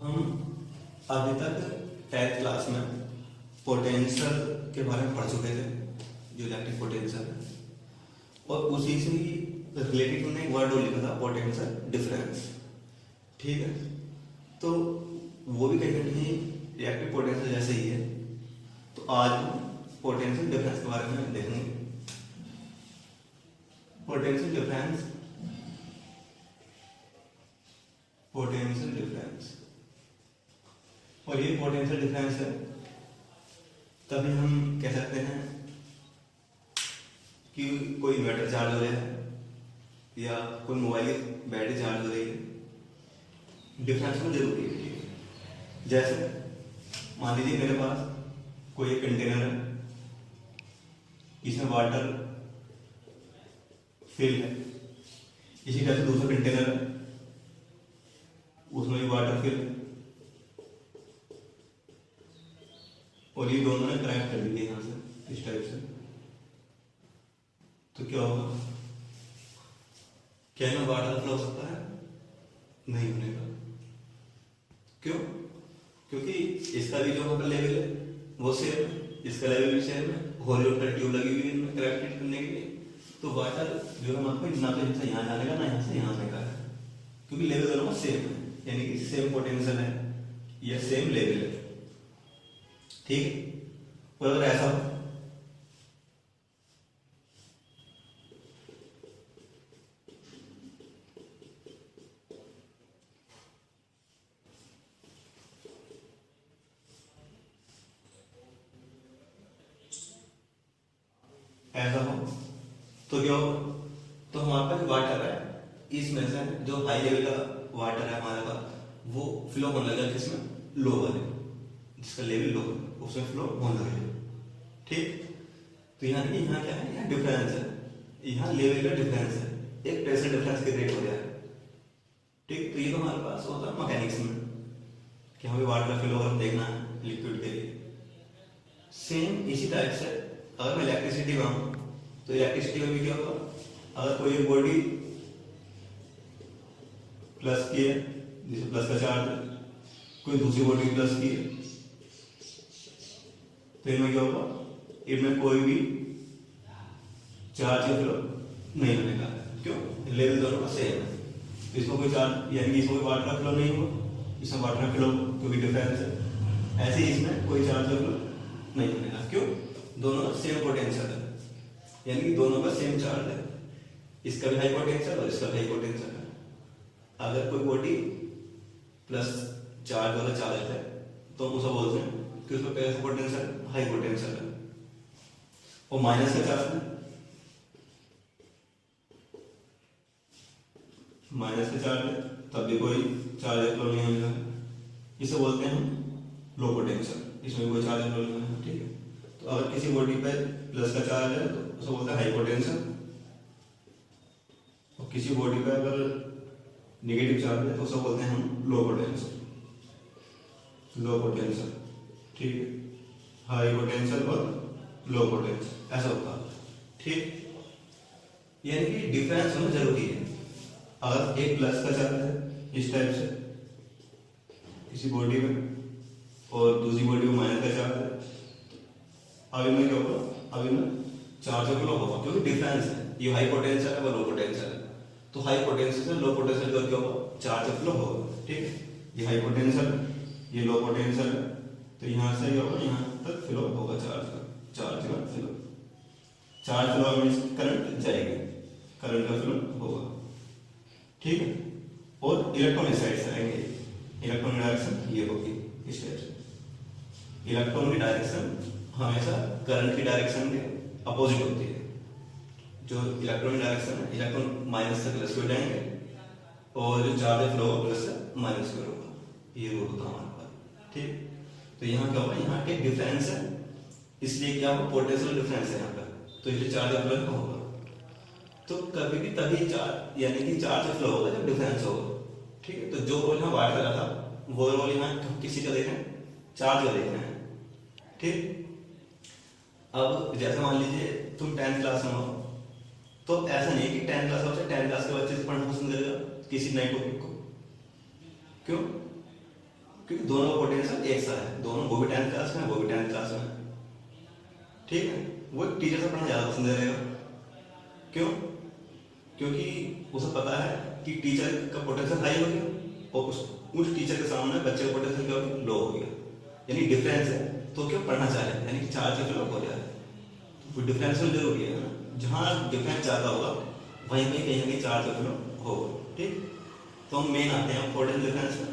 हम अभी तक 10th क्लास में पोटेंशियल के बारे में पढ़ चुके थे, जो इलेक्ट्रिक पोटेंशियल है, और उसी से ही रिलेटेड हमने एक वर्ड और लिखा था, पोटेंशियल डिफरेंस। ठीक है, तो वो भी कहीं ना कहीं इलेक्ट्रिक पोटेंशियल जैसे ही है। तो आज हम पोटेंशियल डिफरेंस के बारे में देखेंगे। पोटेंशियल डिफरेंस, पोटेंशियल डिफरेंस, और ये पोटेंशियल डिफरेंस है तभी हम कह सकते हैं कि कोई इन्वर्टर चार्ज हो रहा है या कोई मोबाइल की बैटरी चार्ज हो रही है। डिफरेंस में जरूरी है। ठीक है, जैसे मान लीजिए मेरे पास कोई एक कंटेनर है, इसमें वाटर फिल है, इसी तरह से दूसरा कंटेनर है, उसमें भी वाटर फिल है, और ये दोनों ने कनेक्ट कर दिए यहां से इस टाइप से। तो क्या होगा? क्या इनमें वाटर फ्लो हो सकता है? नहीं बनेगा। क्यों? क्योंकि इसका भी जो लेवल है वो सेम है, इसका लेवल भी सेम है, हॉरिजॉन्टल ट्यूब लगी हुई है इनमें कनेक्टेड करने के लिए। तो वाटर जो है मतलब ना तो यहाँ यहाँ जाने का, ना यहाँ से यहाँ आने का है, क्योंकि लेवल दोनों में सेम है, यानी कि सेम पोटेंशियल है या सेम लेवल है। ठीक है, और अगर ऐसा हो ऐसा हो तो क्या होगा? तो हमारे पास वाटर है, इसमें से जो हाई लेवल का वाटर है हमारे पास वो फ्लो होने लगा किसमें? लो वाले, जिसका लेवल लो है उसमें फ्लो होने लगेगा। ठीक, तो यहाँ क्या है? यहाँ डिफरेंस है, यहाँ लेवल का डिफरेंस है, एक प्रेशर डिफरेंस क्रिएट हो गया है। ठीक, तो ये तो हमारे पास होता है मैकेनिक्स में कि हमें वाटर फ्लो अगर देखना है लिक्विड के लिए। सेम इसी टाइप से अगर मैं इलेक्ट्रिसिटी में हूं तो इलेक्ट्रिसिटी में भी क्या होगा? अगर कोई एक बॉडी प्लस की है, जिसे प्लस का चार्ज है, कोई दूसरी बॉडी प्लस की है, तो इनमें क्या होगा? इनमें कोई भी चार्ज या फ्लो नहीं बनेगा। क्यों? लेवल दोनों का सेम है। तो इसमें कोई चार्ज यानी इसमें कोई वाटर का फ्लो नहीं होगा, इसमें वाटर का फ्लो क्योंकि डिफरेंस है। ऐसे ही इसमें कोई चार्ज या फ्लो नहीं बनेगा। क्यों? दोनों सेम पोटेंशियल है, यानी कि दोनों का सेम चार्ज है, इसका भी हाई पोटेंशियल और इसका भी हाई पोटेंशियल है। अगर कोई बॉडी प्लस चार्ज वाला चार्ज है तो हम उसे बोलते हैं कि उसमें कैसा पोटेंशियल? हाई पोटेंशियल है। और माइनस का चार्ज है, माइनस का चार्ज है तब भी कोई चार्ज फ्लो नहीं होगा, इसे बोलते हैं हम लो पोटेंशियल, इसमें कोई चार्ज फ्लो नहीं होगा। ठीक है, तो अगर किसी बॉडी पे प्लस का चार्ज है तो उसे बोलते हैं हाई पोटेंशियल, और किसी बॉडी पे अगर नेगेटिव चार्ज है तो उसे बोलते हैं हम लो पोटेंशियल, लो पोटेंशियल। ठीक है, हाई पोटेंशियल और लो पोटेंशियल ऐसा होता है। ठीक, यानी कि डिफरेंस होना जरूरी है। अगर एक प्लस का चार्ज है इस टाइप से किसी बॉडी में और दूसरी बॉडी में माइनस का चार्ज है, अभी में क्या होगा? अभी में चार्ज फ्लो होगा, क्योंकि डिफरेंस है, ये हाई पोटेंशियल है वो लो पोटेंशियल है। तो हाई पोटेंशियल से लो पोटेंशियल का क्या होगा? चार्ज फ्लो होगा। ठीक है, ये हाई पोटेंशियल है, ये लो पोटेंशियल है, तो यहाँ से क्या होगा? यहाँ तक फ्लो होगा चार्ज का, चार्ज का flow, charge flow means current जाएगी, करंट का फ्लो होगा। ठीक है, और इलेक्ट्रॉन इस साइड से आएंगे, इलेक्ट्रॉन की डायरेक्शन ये होगी इस टाइप से। इलेक्ट्रॉन की डायरेक्शन हमेशा करंट की डायरेक्शन के अपोजिट होती है। जो इलेक्ट्रॉन की डायरेक्शन है, इलेक्ट्रॉन माइनस से प्लस में जाएंगे और जो चार्ज फ्लो प्लस से माइनस में होगा, ये रूल होता है हमारे पास। ठीक, तो यहाँ क्या होगा? यहाँ एक डिफरेंस है, इसलिए क्या होगा? पोटेंशियल डिफरेंस है यहाँ पर, तो इसलिए चार्ज फ्लो होगा। तो कभी भी तभी चार्ज यानी कि चार्ज फ्लो होगा जब डिफरेंस होगा। ठीक है, तो जो रोल यहाँ वाट करा था वो रोल यहाँ किसी का देखें? चार्ज का देखें। ठीक, अब जैसे मान लीजिए तुम 10th क्लास में हो, तो ऐसा नहीं कि 10th क्लास बच्चा 10th क्लास के बच्चे से पढ़ना पसंद करेगा किसी नए टॉपिक को। क्यों? क्योंकि दोनों का पोटेंशियल एक सा है, दोनों वो भी 10th क्लास में है, वो भी 10th क्लास में है, ठीक है। वो टीचर से पढ़ना ज़्यादा पसंद करेगा, क्यों? क्योंकि उसे पता है कि टीचर का पोटेंशियल हाई हो गया और उस टीचर के सामने बच्चे का पोटेंशियल क्या हो गया, लो हो गया, यानी डिफरेंस है, तो क्यों पढ़ना चाह रहे हैं, यानी कि 4 से फिलअप हो जाए, तो डिफरेंशियल जरूरी है ना, जहाँ डिफरेंस ज़्यादा होगा वहीं कहीं ना कहीं 4 से फिलअप होगा, ठीक। तो हम मेन आते हैं पोटेंशियल डिफरेंस में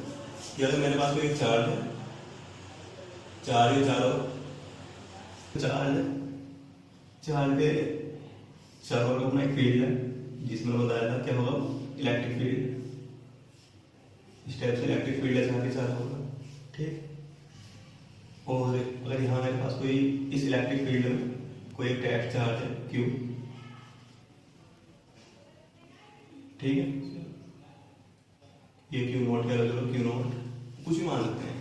कि अगर मेरे पास कोई एक चार्ज है, चार्ज पे चारों ओर अपना एक फील्ड है, जिसमें बताया था क्या होगा, इलेक्ट्रिक फील्ड, इस टाइप से इलेक्ट्रिक फील्ड है जहाँ पे चार्ज होगा, ठीक। और अगर यहाँ मेरे पास कोई इस इलेक्ट्रिक फील्ड में कोई एक टैग चार्ज है क्यू, ठीक है, ये क्यू नोट कह लो, क्यू नोट कुछ भी मान सकते हैं,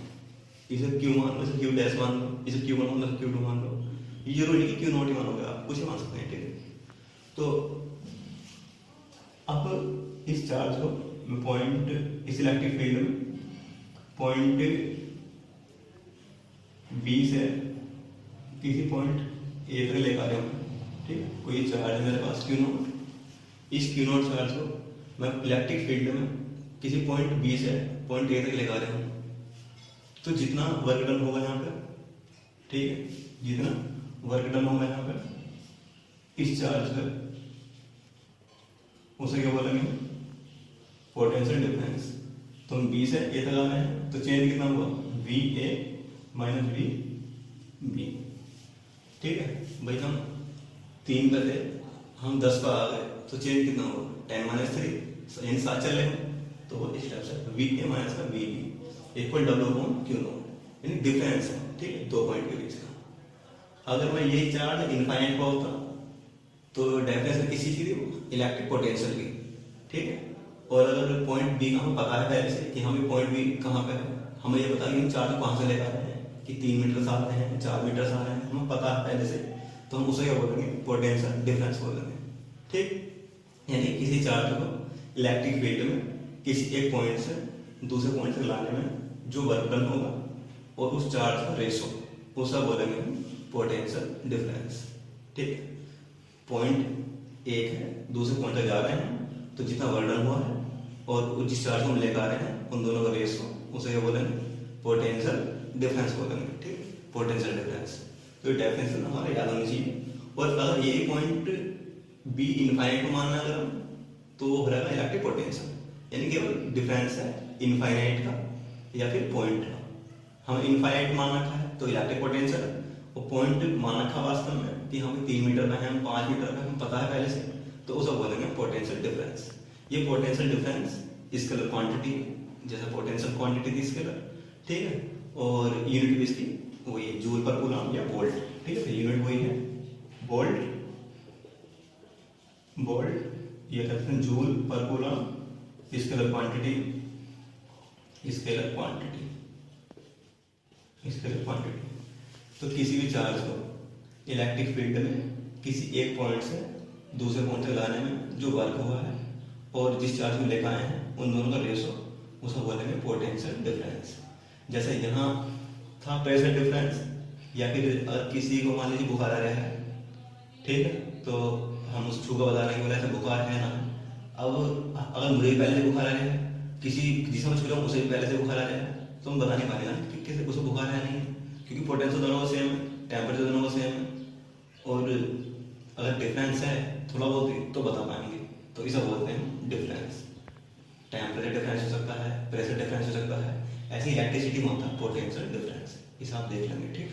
इसे क्यू मान लो, इसे क्यू डैश मान लो, इसे क्यू मान लो, क्यू टू मान लो, ये जरूरी नहीं कि क्यू नोट ही मानोगे आप, कुछ भी मान सकते हैं, ठीक है। तो अब इस चार्ज को पॉइंट, इस इलेक्ट्रिक फील्ड में पॉइंट बी से किसी पॉइंट ए तक लेकर आ रहे हूँ, ठीक। कोई चार्ज है मेरे पास क्यू नोट, इस क्यू नोट चार्ज को मैं इलेक्ट्रिक फील्ड में किसी पॉइंट बी से पॉइंट ए तक लेकर आ रहा हूँ, तो जितना वर्क डन होगा यहाँ पे, ठीक है, जितना वर्क डन होगा यहाँ पे इस चार्ज पे, उसे क्या बोलेंगे, पोटेंशियल डिफरेंस। तो हम बी से ए तक आ रहे हैं, तो चेंज कितना हुआ, V A minus V B, ठीक है भाई। हम 3 पे थे, हम 10 पर आ गए, तो चेंज कितना हुआ, 10 माइनस 3, यानी 7 चल रहे हैं, तो इस टाइप से वी ए माइनस का V B equal W upon Q no, यानी डिफरेंस है, ठीक है, 2 पॉइंट के बीच का। अगर मैं यही चार्ज इनफाइनाइट पर होता तो डेफिनेशन किसी चीज की, इलेक्ट्रिक पोटेंशियल की, ठीक है। और अगर पॉइंट बी का हमें पता है पहले से कि हमें पॉइंट बी कहाँ पे है, हमें ये पता कि हम चार्ज कहाँ से लेकर आ रहे हैं, कि 3 मीटर से आ रहे हैं, 4 मीटर से आ रहे हैं, हमें पता है पहले से, तो हम उसे क्या बोलेंगे, पोटेंशियल डिफरेंस बोलेंगे, ठीक। यानी किसी चार्ज को इलेक्ट्रिक फील्ड में किसी एक पॉइंट से दूसरे पॉइंट तक लाने में जो वर्क डन होगा और उस चार्ज का रेशो, उसका बोलेंगे पोटेंशियल डिफरेंस, ठीक। पॉइंट एक है, दूसरे पॉइंट तक जा रहे हैं, तो जितना वर्क डन हुआ है और जिस चार्ज को हम लेकर आ रहे हैं उन दोनों का रेशो, उसे क्या बोलेंगे, पोटेंशियल डिफरेंस बोलेंगे, ठीक, पोटेंशियल डिफरेंस। तो डेफिनेशन हमारे याद होनी चाहिए। और अगर ये पॉइंट बी इनफाइनाइट को मानना अगर हम, तो वो हो रहेगा इलेक्ट्रिक पोटेंशियल, यानी केवल डिफरेंस है इनफाइनाइट का या फिर पॉइंट का। हमें इनफाइनाइट मान रखा है तो इलेक्ट्रिक पोटेंशियल, और पॉइंट मान रखा वास्तव में कि हमें 3 मीटर में है, हम 5 मीटर में, हमें पता है पहले से, तो उसे बोलेंगे पोटेंशियल डिफरेंस। ये पोटेंशियल डिफरेंस स्केलर क्वांटिटी, जैसे पोटेंशियल क्वांटिटी थी स्केलर, ठीक है, और यूनिट भी इसकी वही जूल पर कूलम या वोल्ट, ठीक है, यूनिट वही है वोल्ट, ये कहते हैं जूल पर coulomb, scalar quantity, scalar quantity. तो किसी भी चार्ज को इलेक्ट्रिक फील्ड में किसी एक पॉइंट से दूसरे पॉइंट तक लाने में जो वर्क हुआ है और जिस चार्ज को लेकर आए हैं उन दोनों का रेशो, उसको बोलेंगे पोटेंशियल डिफरेंस। जैसे यहाँ था प्रेशर डिफरेंस, या फिर अगर किसी को मान लीजिए बुखार आ रहा है, ठीक है, तो हम उस छू का बता रहे हैं कि बोला ऐसा बुखार है ना। अब अगर मुझे पहले से बुखार आ रहा है, किसी जिसे मैं छू रहा हूँ उसे भी पहले से बुखार आ रहा है, तो हम बता नहीं पाएंगे ना कि किसी उसे बुखार है नहीं, क्योंकि पोटेंशियल दोनों का सेम है, टेम्परेचर दोनों का सेम है, और अगर डिफरेंस है थोड़ा बहुत तो बता पाएंगे, तो इसे बोलते हैं डिफरेंस। टेम्परेचर डिफरेंस हो सकता है, प्रेशर डिफरेंस हो सकता है, ऐसे इलेक्ट्रिसिटी में होता है पोटेंशियल डिफरेंस, इसे आप देख लेंगे, ठीक।